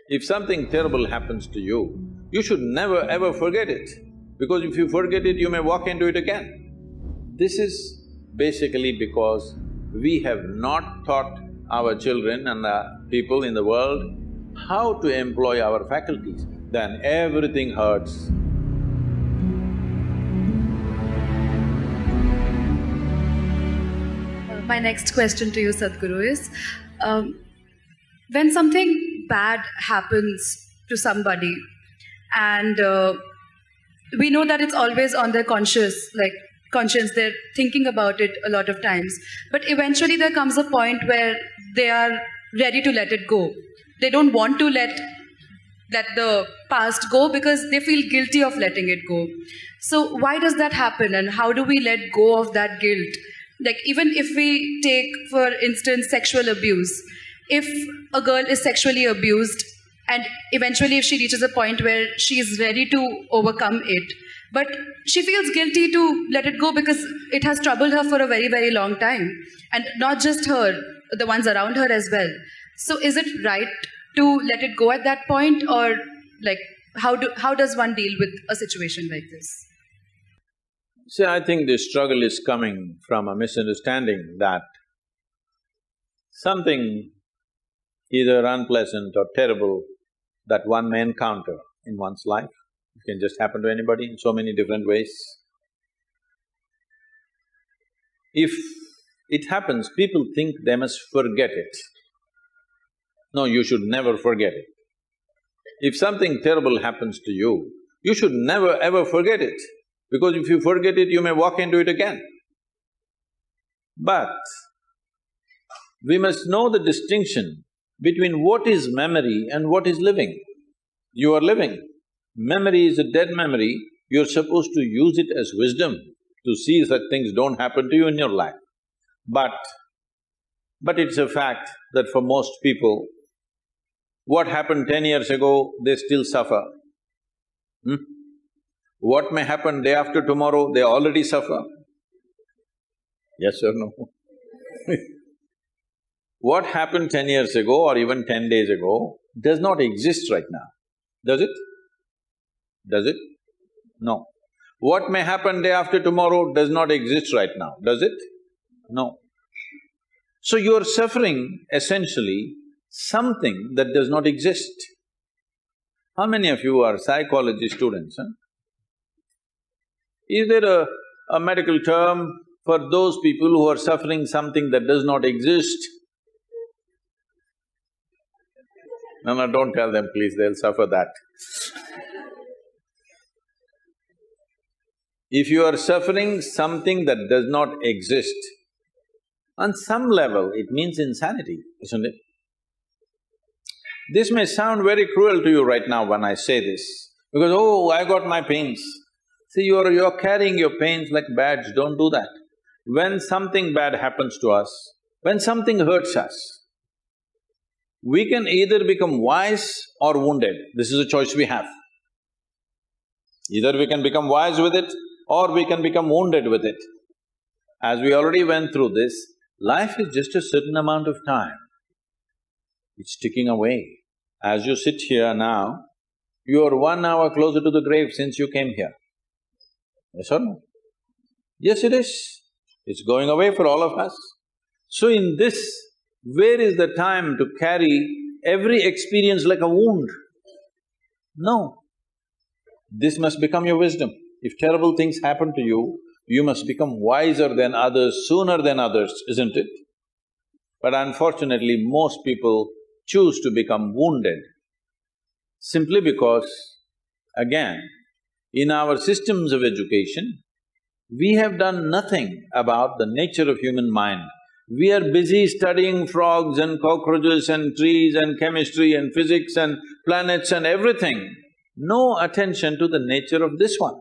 If something terrible happens to you, you should never ever forget it, because if you forget it, you may walk into it again. This is basically because we have not taught our children and the people in the world how to employ our faculties, then everything hurts. My next question to you, Sadhguru, is when something bad happens to somebody and we know that it's always on their conscience, they're thinking about it a lot of times, but eventually there comes a point where they are ready to let it go. They don't want to let the past go because they feel guilty of letting it go. So why does that happen, and how do we let go of that guilt? Like, even if we take, for instance, sexual abuse, if a girl is sexually abused and eventually if she reaches a point where she is ready to overcome it, but she feels guilty to let it go because it has troubled her for a very, very long time, and not just her, the ones around her as well. So is it right to let it go at that point, or like how does one deal with a situation like this? See, I think this struggle is coming from a misunderstanding that something either unpleasant or terrible that one may encounter in one's life, it can just happen to anybody in so many different ways. If it happens, people think they must forget it. No, you should never forget it. If something terrible happens to you, you should never ever forget it, because if you forget it, you may walk into it again. But we must know the distinction between what is memory and what is living. You are living. Memory is a dead memory, you're supposed to use it as wisdom to see that things don't happen to you in your life. But it's a fact that for most people, what happened 10 years ago, they still suffer. What may happen day after tomorrow, they already suffer. Yes or no? What happened 10 years ago or even 10 days ago does not exist right now, does it? Does it? No. What may happen day after tomorrow does not exist right now, does it? No. So you're suffering essentially something that does not exist. How many of you are psychology students, huh? Is there a medical term for those people who are suffering something that does not exist? No, don't tell them please, they'll suffer that. If you are suffering something that does not exist, on some level it means insanity, isn't it? This may sound very cruel to you right now when I say this, because, oh, I got my pains. See, you're carrying your pains like badge, don't do that. When something bad happens to us, when something hurts us, we can either become wise or wounded. This is a choice we have. Either we can become wise with it or we can become wounded with it. As we already went through this, life is just a certain amount of time. It's ticking away. As you sit here now, you are 1 hour closer to the grave since you came here. Yes or no? Yes, it is. It's going away for all of us. So in this, where is the time to carry every experience like a wound? No. This must become your wisdom. If terrible things happen to you, you must become wiser than others, sooner than others, isn't it? But unfortunately, most people choose to become wounded simply because, again, in our systems of education, we have done nothing about the nature of human mind. We are busy studying frogs and cockroaches and trees and chemistry and physics and planets and everything. No attention to the nature of this one.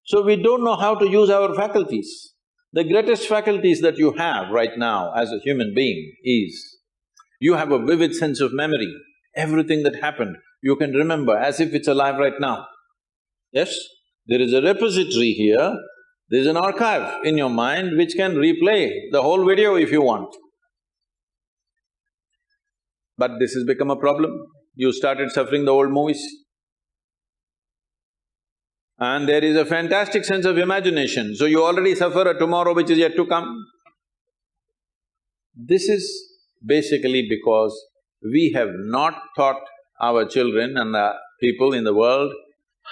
So we don't know how to use our faculties. The greatest faculties that you have right now as a human being is, you have a vivid sense of memory. Everything that happened, you can remember as if it's alive right now. Yes? There is a repository here, there's an archive in your mind which can replay the whole video if you want. But this has become a problem. You started suffering the old movies. And there is a fantastic sense of imagination, so you already suffer a tomorrow which is yet to come. This is basically because we have not taught our children and the people in the world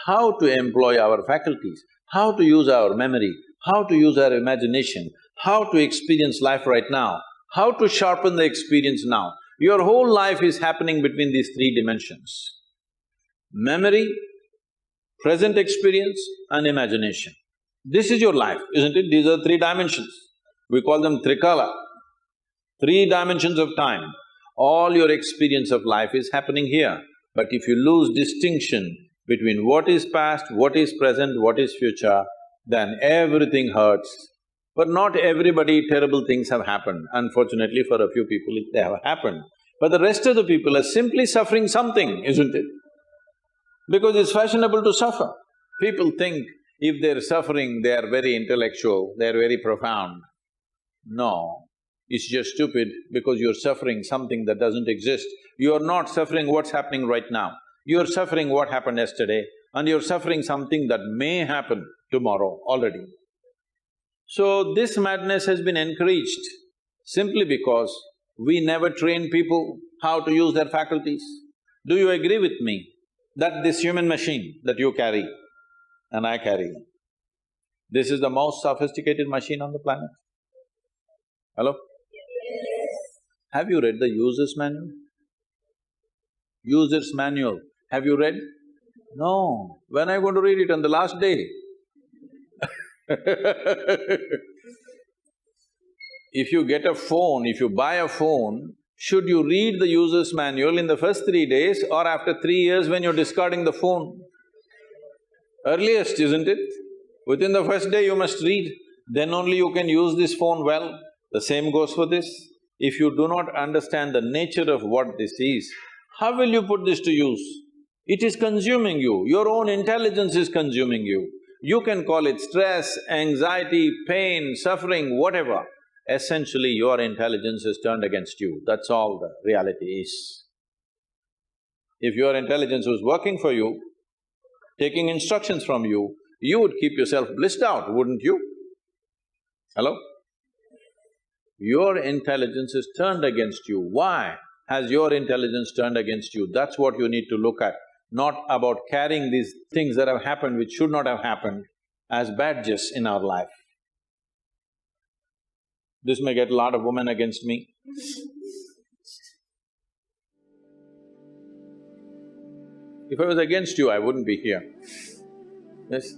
how to employ our faculties, how to use our memory, how to use our imagination, how to experience life right now, how to sharpen the experience now. Your whole life is happening between these three dimensions: memory, present experience and imagination. This is your life, isn't it? These are three dimensions. We call them trikala, three dimensions of time. All your experience of life is happening here. But if you lose distinction between what is past, what is present, what is future, then everything hurts. For not everybody, terrible things have happened. Unfortunately, for a few people, they have happened. But the rest of the people are simply suffering something, isn't it? Because it's fashionable to suffer. People think if they're suffering, they are very intellectual, they're very profound. No, it's just stupid because you're suffering something that doesn't exist. You're not suffering what's happening right now. You're suffering what happened yesterday and you're suffering something that may happen tomorrow already. So this madness has been encouraged simply because we never train people how to use their faculties. Do you agree with me that this human machine that you carry and I carry, this is the most sophisticated machine on the planet? Hello? Have you read the user's manual? User's manual, have you read? No. When are you going to read it? On the last day? If you get a phone, if you buy a phone, should you read the user's manual in the first 3 days or after 3 years when you're discarding the phone? Earliest, isn't it? Within the first day you must read, then only you can use this phone well. The same goes for this. If you do not understand the nature of what this is, how will you put this to use? It is consuming you, your own intelligence is consuming you. You can call it stress, anxiety, pain, suffering, whatever. Essentially, your intelligence is turned against you, that's all the reality is. If your intelligence was working for you, taking instructions from you, you would keep yourself blissed out, wouldn't you? Hello? Your intelligence is turned against you. Why has your intelligence turned against you? That's what you need to look at, not about carrying these things that have happened which should not have happened as badges in our life. This may get a lot of women against me. If I was against you, I wouldn't be here. Yes?